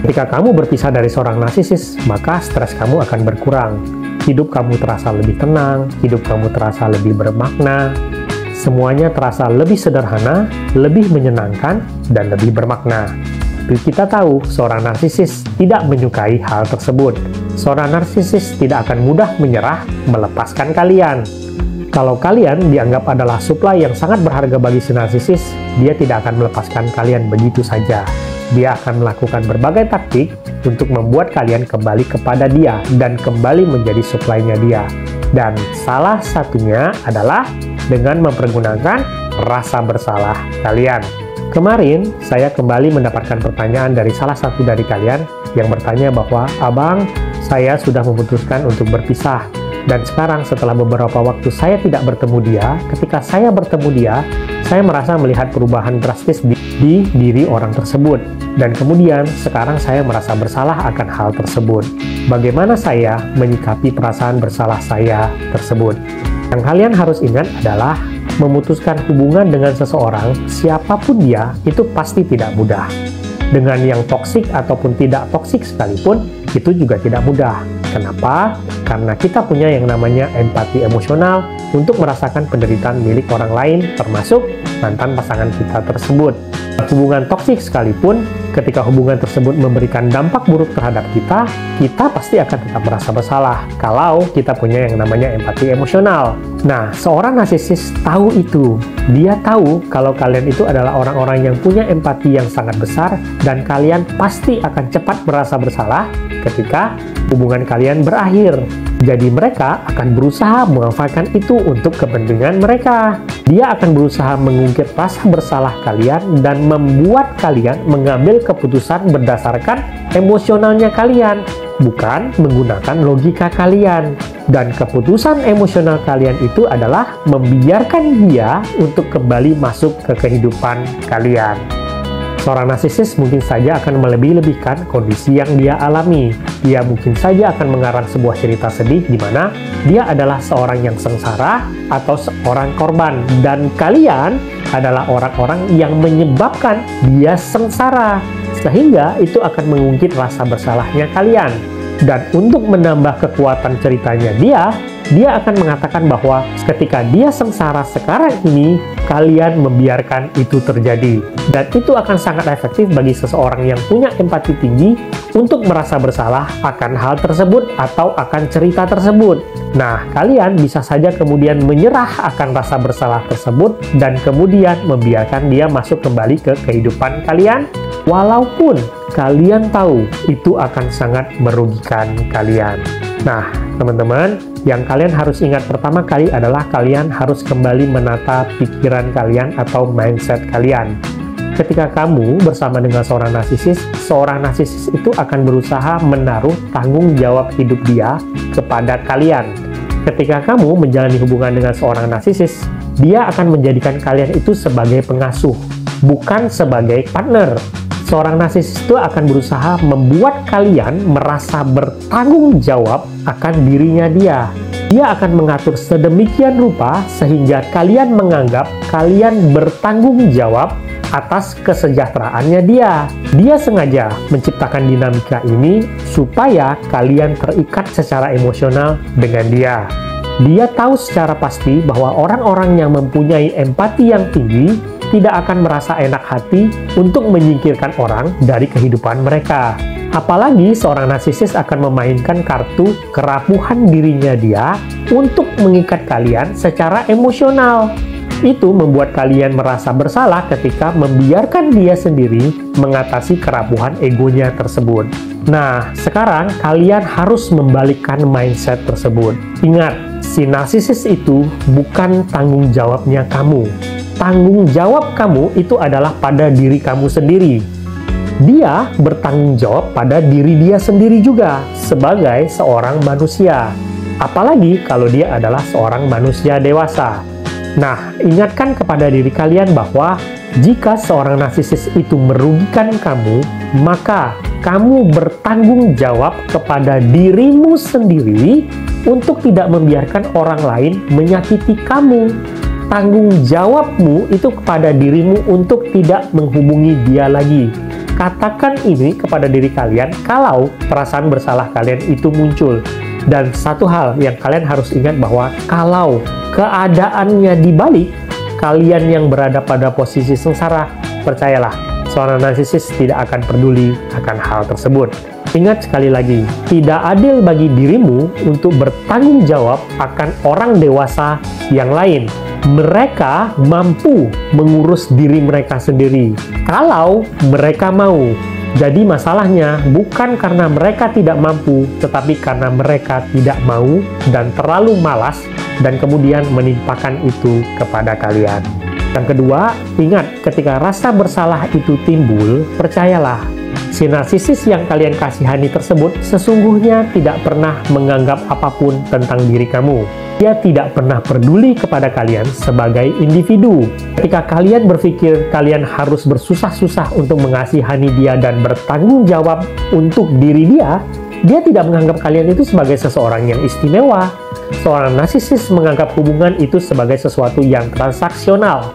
Ketika kamu berpisah dari seorang narsisis, maka stres kamu akan berkurang. Hidup kamu terasa lebih tenang, hidup kamu terasa lebih bermakna, semuanya terasa lebih sederhana, lebih menyenangkan, dan lebih bermakna. Kita tahu seorang narsisis tidak menyukai hal tersebut. Seorang narsisis tidak akan mudah menyerah melepaskan kalian. Kalau kalian dianggap adalah suplai yang sangat berharga bagi si narsisis, dia tidak akan melepaskan kalian begitu saja. Dia akan melakukan berbagai taktik untuk membuat kalian kembali kepada dia dan kembali menjadi suplainya dia. Dan salah satunya adalah dengan mempergunakan rasa bersalah kalian. Kemarin, saya kembali mendapatkan pertanyaan dari salah satu dari kalian yang bertanya bahwa, "Abang, saya sudah memutuskan untuk berpisah. Dan sekarang setelah beberapa waktu saya tidak bertemu dia, ketika saya bertemu dia, saya merasa melihat perubahan drastis di diri orang tersebut. Dan kemudian sekarang saya merasa bersalah akan hal tersebut. Bagaimana saya menyikapi perasaan bersalah saya tersebut?" Yang kalian harus ingat adalah memutuskan hubungan dengan seseorang, siapapun dia, itu pasti tidak mudah. Dengan yang toksik ataupun tidak toksik sekalipun, itu juga tidak mudah. Kenapa? Karena kita punya yang namanya empati emosional untuk merasakan penderitaan milik orang lain, termasuk mantan pasangan kita tersebut. Hubungan toksik sekalipun, ketika hubungan tersebut memberikan dampak buruk terhadap kita, kita pasti akan tetap merasa bersalah kalau kita punya yang namanya empati emosional. Nah, seorang narsisis tahu itu. Dia tahu kalau kalian itu adalah orang-orang yang punya empati yang sangat besar dan kalian pasti akan cepat merasa bersalah ketika hubungan kalian berakhir. Jadi mereka akan berusaha memanfaatkan itu untuk kepentingan mereka. Dia akan berusaha mengungkit rasa bersalah kalian dan membuat kalian mengambil keputusan berdasarkan emosionalnya kalian, bukan menggunakan logika kalian. Dan keputusan emosional kalian itu adalah membiarkan dia untuk kembali masuk ke kehidupan kalian. Seorang narsisis mungkin saja akan melebih-lebihkan kondisi yang dia alami. Dia mungkin saja akan mengarang sebuah cerita sedih di mana dia adalah seorang yang sengsara atau seorang korban. Dan kalian adalah orang-orang yang menyebabkan dia sengsara. Sehingga itu akan mengungkit rasa bersalahnya kalian. Dan untuk menambah kekuatan ceritanya dia akan mengatakan bahwa ketika dia sengsara sekarang ini, kalian membiarkan itu terjadi. Dan itu akan sangat efektif bagi seseorang yang punya empati tinggi untuk merasa bersalah akan hal tersebut atau akan cerita tersebut. Nah, kalian bisa saja kemudian menyerah akan rasa bersalah tersebut dan kemudian membiarkan dia masuk kembali ke kehidupan kalian, walaupun kalian tahu itu akan sangat merugikan kalian. Nah, teman-teman, yang kalian harus ingat pertama kali adalah kalian harus kembali menata pikiran kalian atau mindset kalian. Ketika kamu bersama dengan seorang narsisis itu akan berusaha menaruh tanggung jawab hidup dia kepada kalian. Ketika kamu menjalani hubungan dengan seorang narsisis, dia akan menjadikan kalian itu sebagai pengasuh, bukan sebagai partner. Seorang narsisis itu akan berusaha membuat kalian merasa bertanggung jawab akan dirinya dia. Dia akan mengatur sedemikian rupa sehingga kalian menganggap kalian bertanggung jawab atas kesejahteraannya dia. Dia sengaja menciptakan dinamika ini supaya kalian terikat secara emosional dengan dia. Dia tahu secara pasti bahwa orang-orang yang mempunyai empati yang tinggi tidak akan merasa enak hati untuk menyingkirkan orang dari kehidupan mereka. Apalagi seorang narsisis akan memainkan kartu kerapuhan dirinya dia untuk mengikat kalian secara emosional. Itu membuat kalian merasa bersalah ketika membiarkan dia sendiri mengatasi kerapuhan egonya tersebut. Nah, sekarang kalian harus membalikkan mindset tersebut. Ingat, si narsisis itu bukan tanggung jawabnya kamu. Tanggung jawab kamu itu adalah pada diri kamu sendiri. Dia bertanggung jawab pada diri dia sendiri juga sebagai seorang manusia. Apalagi kalau dia adalah seorang manusia dewasa. Nah, ingatkan kepada diri kalian bahwa jika seorang narsisis itu merugikan kamu, maka kamu bertanggung jawab kepada dirimu sendiri untuk tidak membiarkan orang lain menyakiti kamu. tanggung jawabmu itu kepada dirimu untuk tidak menghubungi dia lagi. Katakan ini kepada diri kalian kalau perasaan bersalah kalian itu muncul. Dan satu hal yang kalian harus ingat bahwa kalau keadaannya dibalik, kalian yang berada pada posisi sengsara, percayalah, seorang narsisis tidak akan peduli akan hal tersebut. Ingat sekali lagi, tidak adil bagi dirimu untuk bertanggung jawab akan orang dewasa yang lain. Mereka mampu mengurus diri mereka sendiri kalau mereka mau. Jadi masalahnya bukan karena mereka tidak mampu, tetapi karena mereka tidak mau dan terlalu malas dan kemudian menimpakan itu kepada kalian. Yang kedua, ingat ketika rasa bersalah itu timbul, percayalah, si narsisis yang kalian kasihani tersebut sesungguhnya tidak pernah menganggap apapun tentang diri kamu. Dia tidak pernah peduli kepada kalian sebagai individu. Ketika kalian berpikir kalian harus bersusah-susah untuk mengasihani dia dan bertanggung jawab untuk diri dia, dia tidak menganggap kalian itu sebagai seseorang yang istimewa. Seorang narsisis menganggap hubungan itu sebagai sesuatu yang transaksional.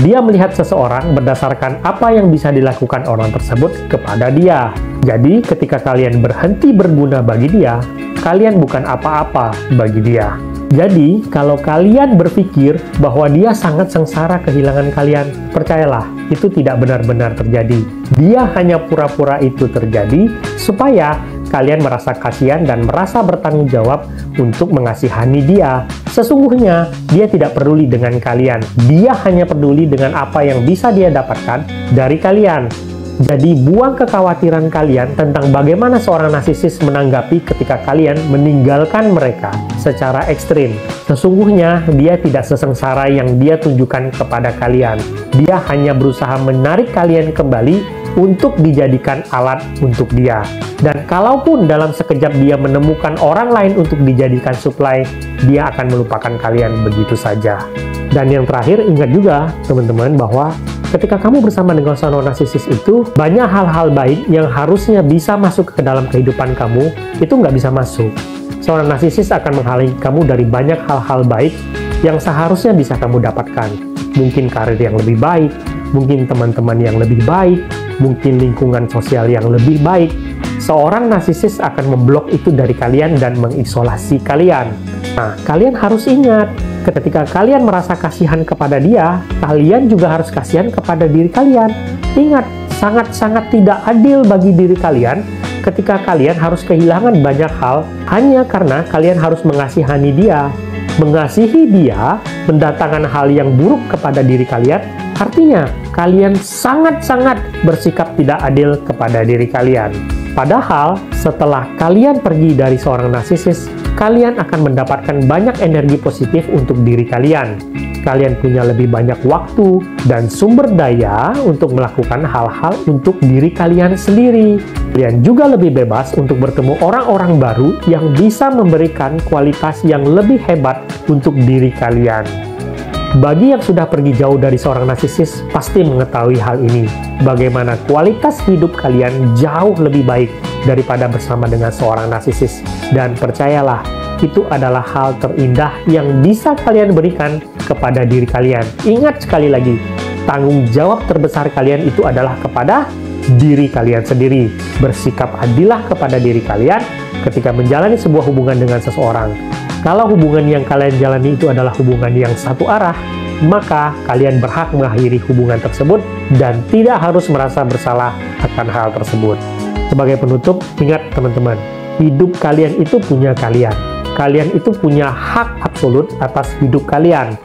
Dia melihat seseorang berdasarkan apa yang bisa dilakukan orang tersebut kepada dia. Jadi, ketika kalian berhenti berguna bagi dia, kalian bukan apa-apa bagi dia. Jadi, kalau kalian berpikir bahwa dia sangat sengsara kehilangan kalian, percayalah, itu tidak benar-benar terjadi. Dia hanya pura-pura itu terjadi supaya kalian merasa kasihan dan merasa bertanggung jawab untuk mengasihani dia. Sesungguhnya, dia tidak peduli dengan kalian. Dia hanya peduli dengan apa yang bisa dia dapatkan dari kalian. Jadi, buang kekhawatiran kalian tentang bagaimana seorang narsisis menanggapi ketika kalian meninggalkan mereka secara ekstrim. Sesungguhnya, dia tidak sesengsara yang dia tunjukkan kepada kalian. Dia hanya berusaha menarik kalian kembali untuk dijadikan alat untuk dia. Dan kalaupun dalam sekejap dia menemukan orang lain untuk dijadikan suplai, dia akan melupakan kalian begitu saja. Dan yang terakhir, ingat juga teman-teman bahwa ketika kamu bersama dengan seorang narsisis itu, banyak hal-hal baik yang harusnya bisa masuk ke dalam kehidupan kamu, itu nggak bisa masuk. Seorang narsisis akan menghalangi kamu dari banyak hal-hal baik yang seharusnya bisa kamu dapatkan. Mungkin karir yang lebih baik, mungkin teman-teman yang lebih baik, mungkin lingkungan sosial yang lebih baik. Seorang narsisis akan memblok itu dari kalian dan mengisolasi kalian. Nah, kalian harus ingat, ketika kalian merasa kasihan kepada dia, kalian juga harus kasihan kepada diri kalian. Ingat, sangat-sangat tidak adil bagi diri kalian ketika kalian harus kehilangan banyak hal hanya karena kalian harus mengasihani dia. Mengasihi dia mendatangkan hal yang buruk kepada diri kalian, artinya kalian sangat-sangat bersikap tidak adil kepada diri kalian. Padahal, setelah kalian pergi dari seorang narsisis, kalian akan mendapatkan banyak energi positif untuk diri kalian. Kalian punya lebih banyak waktu dan sumber daya untuk melakukan hal-hal untuk diri kalian sendiri. Kalian juga lebih bebas untuk bertemu orang-orang baru yang bisa memberikan kualitas yang lebih hebat untuk diri kalian. Bagi yang sudah pergi jauh dari seorang narsisis, pasti mengetahui hal ini. Bagaimana kualitas hidup kalian jauh lebih baik daripada bersama dengan seorang narsisis. Dan percayalah, itu adalah hal terindah yang bisa kalian berikan kepada diri kalian. Ingat sekali lagi, tanggung jawab terbesar kalian itu adalah kepada diri kalian sendiri. Bersikap adillah kepada diri kalian ketika menjalani sebuah hubungan dengan seseorang. Kalau hubungan yang kalian jalani itu adalah hubungan yang satu arah, maka kalian berhak mengakhiri hubungan tersebut dan tidak harus merasa bersalah akan hal tersebut. Sebagai penutup, ingat teman-teman, hidup kalian itu punya kalian. Kalian itu punya hak absolut atas hidup kalian,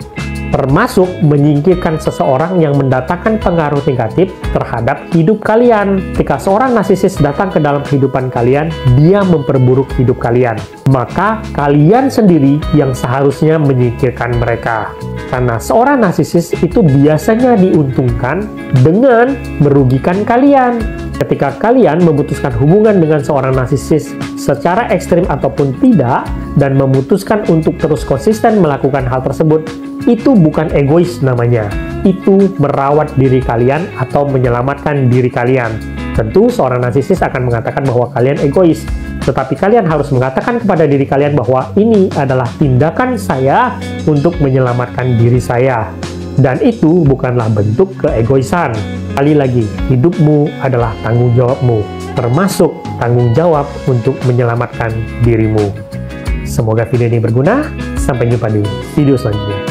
termasuk menyingkirkan seseorang yang mendatangkan pengaruh negatif terhadap hidup kalian. Ketika seorang narsisis datang ke dalam kehidupan kalian, dia memperburuk hidup kalian. Maka kalian sendiri yang seharusnya menyingkirkan mereka. Karena seorang narsisis itu biasanya diuntungkan dengan merugikan kalian. Ketika kalian memutuskan hubungan dengan seorang narsisis secara ekstrim ataupun tidak, dan memutuskan untuk terus konsisten melakukan hal tersebut, itu bukan egois namanya. Itu merawat diri kalian atau menyelamatkan diri kalian. Tentu seorang narsisis akan mengatakan bahwa kalian egois. tetapi kalian harus mengatakan kepada diri kalian bahwa ini adalah tindakan saya untuk menyelamatkan diri saya. Dan itu bukanlah bentuk keegoisan. Sekali lagi, hidupmu adalah tanggung jawabmu, termasuk tanggung jawab untuk menyelamatkan dirimu. Semoga video ini berguna. Sampai jumpa di video selanjutnya.